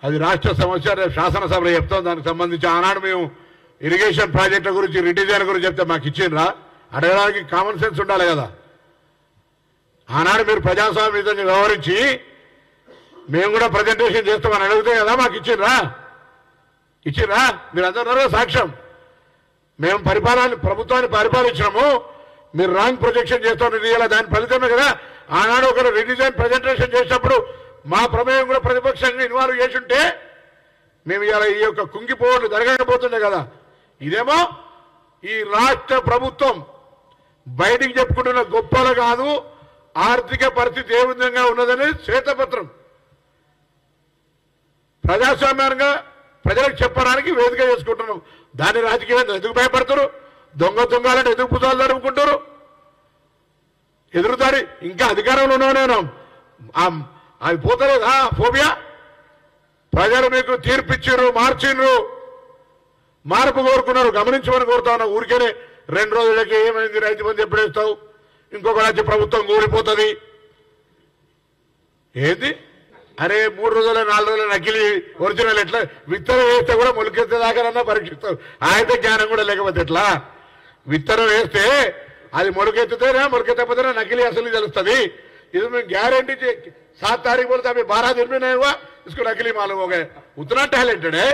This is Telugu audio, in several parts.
అది రాష్ట్ర సమస్య. రేపు శాసనసభలో చెప్తాం. దానికి సంబంధించి ఆనాడు మేము ఇరిగేషన్ ప్రాజెక్టుల గురించి రిడిజైన్ గురించి చెప్తే మాకు ఇచ్చిండ్రా? అడగడానికి కామన్ సెన్స్ ఉండాలి కదా. ఆనాడు మీరు ప్రజాస్వామ్యంగా వ్యవహరించి మేము కూడా ప్రజెంటేషన్ చేస్తామని అడిగితే కదా మాకు ఇచ్చిండ్రా? మీరు అందరూ సాక్ష్యం. మేము ప్రభుత్వాన్ని పరిపాలించినాము, మీరు రాంగ్ ప్రొజెక్షన్ చేస్తామని ఇలా దాని ఫలితమే కదా. ఆనాడు ఒకరు రిడిజైన్ ప్రజెంటేషన్ చేసినప్పుడు మా ప్రమేయం కూడా ప్రతిపక్షంగా ఇన్వాల్వ్ చేసుంటే మేము ఇలా ఈ యొక్క కుంగిపోవట్లు జరగకపోతుండే కదా. ఇదేమో ఈ రాష్ట్ర ప్రభుత్వం బయటికి చెప్పుకుంటున్న గొప్పలు కాదు, ఆర్థిక పరిస్థితి ఏ విధంగా ఉన్నదని శ్వేతపత్రం ప్రజాస్వామ్యంగా ప్రజలకు చెప్పడానికి వేదిక చేసుకుంటున్నాం. దాని రాజకీయంగా ఎందుకు భయపడతారు? దొంగలను ఎందుకు పుసాలు జరుపుకుంటారు? ఎదురుదారి ఇంకా అధికారంలో ఉన్నాను అవి పోతలేదా ఫోబియా? ప్రజలు మీకు తీర్పిచ్చారు, మార్చిండ్రు, మార్పు కోరుకున్నారు, గమనించమని కోరుతా ఉన్నా. ఊరికేనే 2 రోజులకి ఏమైంది, రైతు బంధు ఎప్పుడు వేస్తావు, ఇంకొక రాజ్య ప్రభుత్వం కూలిపోతుంది ఏంది? అరే 3 రోజుల 4 రోజుల నకిలీ ఒరిజినల్ ఎట్లా? విత్తనం వేస్తే కూడా మొలకెత్తేదాకానన్నా పరీక్షిస్తావు. ఆయన జ్ఞానం కూడా లేకపోతే ఎట్లా? విత్తనం వేస్తే అది మొలకెత్తుతేనే, మొలకెత్తకపోతేనే నకిలీ అసలు తెలుస్తుంది. ఇది మేము గ్యారంటీ 7 तारीख बोलते अभी 12 दिन में नहीं हुआ, इसको नकली मालूम हो गए. उतना टैलेंटेड है.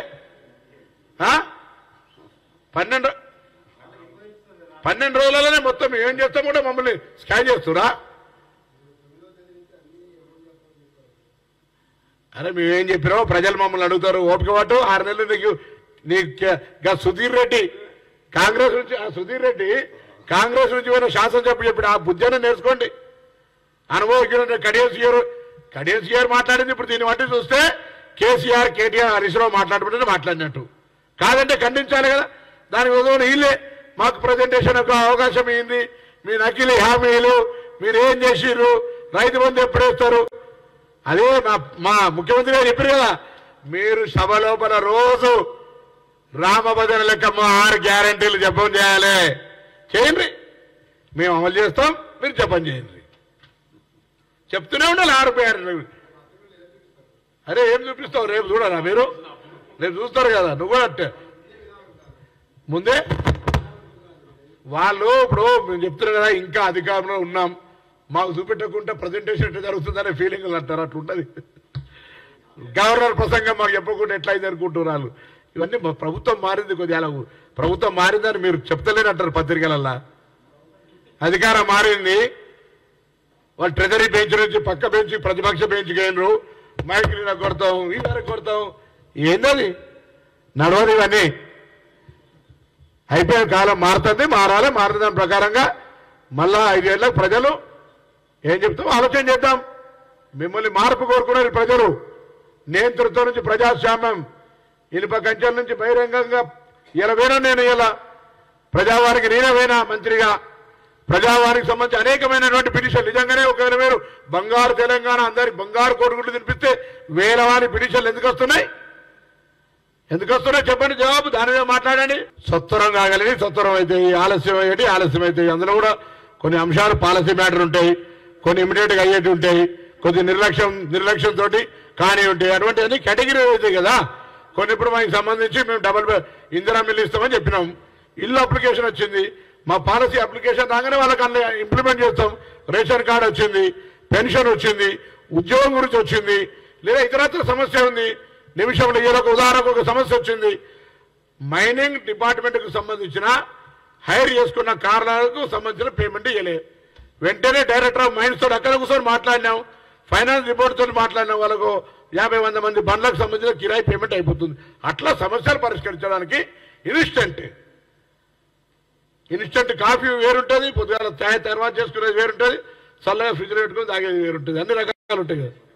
12 రోజులలోనే మొత్తం ఏం చేస్తాం కూడా మమ్మల్ని స్కాన్ చేస్తురా? అరే మేమేం చెప్పినామో ప్రజలు మమ్మల్ని అడుగుతారు. ఓపిక పట్టు. 6 నెలలు నీకు సుధీర్ రెడ్డి కాంగ్రెస్ నుంచి పోయిన శాసనసభ చెప్పి ఆ బుద్ధిని నేర్చుకోండి. అనుభవించిన కడియన్ మాట్లాడింది. ఇప్పుడు దీన్ని బట్టి చూస్తే కేసీఆర్, కేటీఆర్, హరీష్ రావు మాట్లాడినట్టు కాదంటే ఖండించాలి కదా. దానికి ఉదయం వీళ్ళే మాకు ప్రజెంటేషన్ ఒక అవకాశం ఇయ్యింది, మీ నకిలీ హామీలు మీరు ఏం చేసిర్రు, రైతు బంధు ఎప్పుడు వేస్తారు? అదే మా ముఖ్యమంత్రి గారు చెప్పారు కదా, మీరు సభ లోపల రోజు రామభద్ర లెక్క 6 గ్యారంటీలు జపం చేయాలి. చేయండి, మేము అమలు చేస్తాం, మీరు జపం చేయండి. చెప్తూనే ఉండాలి 6 గ్యారంటీలు. అరే ఏం చూపిస్తావు? రేపు చూడరా మీరు? రేపు చూస్తారు కదా. నువ్వు కూడా అట్టే ముందే వాళ్ళు ఇప్పుడు మేము చెప్తున్నారు కదా, ఇంకా అధికారంలో ఉన్నాం, మాకు చూపెట్టకుండా ప్రజెంటేషన్ ఎట్లా జరుగుతుందనే ఫీలింగ్ అంటారు. అట్లుంటది. గవర్నర్ ప్రసంగం మాకు చెప్పకుండా ఎట్లయింది అనుకుంటున్నారు. ఇవన్నీ ప్రభుత్వం మారింది, కొద్దిగా ప్రభుత్వం మారిందని మీరు చెప్తలేనంటారు పత్రికలల్లా. అధికారం మారింది. వాళ్ళు ట్రెజరీ బెంచ్ నుంచి పక్క బెంచ్, ప్రతిపక్ష బెంచ్కి అయినరు. మైకులు కొడతాం, ఈ వరకు కొడతాం. ఏంటది? నడవదు. ఇవన్నీ అయిపోయిన కాలం మారుతుంది, మారిన దాని ప్రకారంగా మళ్ళా 5 ఏళ్ళకు ప్రజలు ఏం చెప్తాం ఆలోచన చేద్దాం. మిమ్మల్ని మార్పు కోరుకున్నారు ప్రజలు. నియంతృత్వం నుంచి ప్రజాస్వామ్యం, ఇనుప కంచెల నుంచి బహిరంగంగా ఇలా నేను ఇలా ప్రజావారికి నేనైనా మంత్రిగా ప్రజావారికి సంబంధించి అనేకమైనటువంటి పిటిషన్లు, నిజంగానే ఒకవేళ మీరు బంగారు తెలంగాణ అందరికి బంగారు కోడిగుడ్లు తినిపిస్తే వేలవారి పిటిషన్లు ఎందుకు వస్తున్నాయి చెప్పండి, జవాబు. దాని మీద మాట్లాడండి. సత్వరం కాగలిగి సత్వరం అవుతాయి, ఆలస్యం అవుతాయి. అందులో కూడా కొన్ని అంశాలు పాలసీ మ్యాటర్ ఉంటాయి, కొన్ని ఇమీడియట్గా అయ్యేటి ఉంటాయి, కొద్ది నిర్లక్ష్యంతో కానీ ఉంటాయి. అటువంటి అన్ని కేటగిరీ అవుతాయి కదా. కొన్ని ఇప్పుడు మనకి సంబంధించి మేము డబుల్ ఇందిరా మిల్లు ఇస్తామని చెప్పినాం. ఇల్లు అప్లికేషన్ వచ్చింది, మా పాలసీ అప్లికేషన్ రాగానే వాళ్ళకి అన్ని ఇంప్లిమెంట్ చేస్తాం. రేషన్ కార్డు వచ్చింది, పెన్షన్ వచ్చింది, ఉద్యోగం గురించి వచ్చింది, లేదా ఇతరత్ర సమస్య ఉంది. నిమిషంలో ఒక ఉదాహరణకు ఒక సమస్య వచ్చింది. మైనింగ్ డిపార్ట్మెంట్కు సంబంధించిన హైర్ చేసుకున్న కార్లకు సంబంధించిన పేమెంట్ ఇవ్వలే. వెంటనే డైరెక్టర్ ఆఫ్ మైన్స్ తోటి అక్కడ కూర్చొని మాట్లాడినాం, ఫైనాన్స్ రిపోర్ట్ తోటి మాట్లాడినాం. వాళ్ళకు 50-100 మంది బండ్లకు సంబంధించిన కిరాయి పేమెంట్ అయిపోతుంది. అట్లా సమస్యలు పరిష్కరించడానికి ఇన్స్టెంట్ కాఫీ వేరుంటుంది, పొద్దుగాల ఛాయ్ తర్వాత చేసుకునేది వేరుంటుంది, చల్లగా ఫ్రిడ్జ్లో పెట్టుకుని తాగేది వేరుంటుంది. అన్ని రకాలు ఉంటాయి కదా.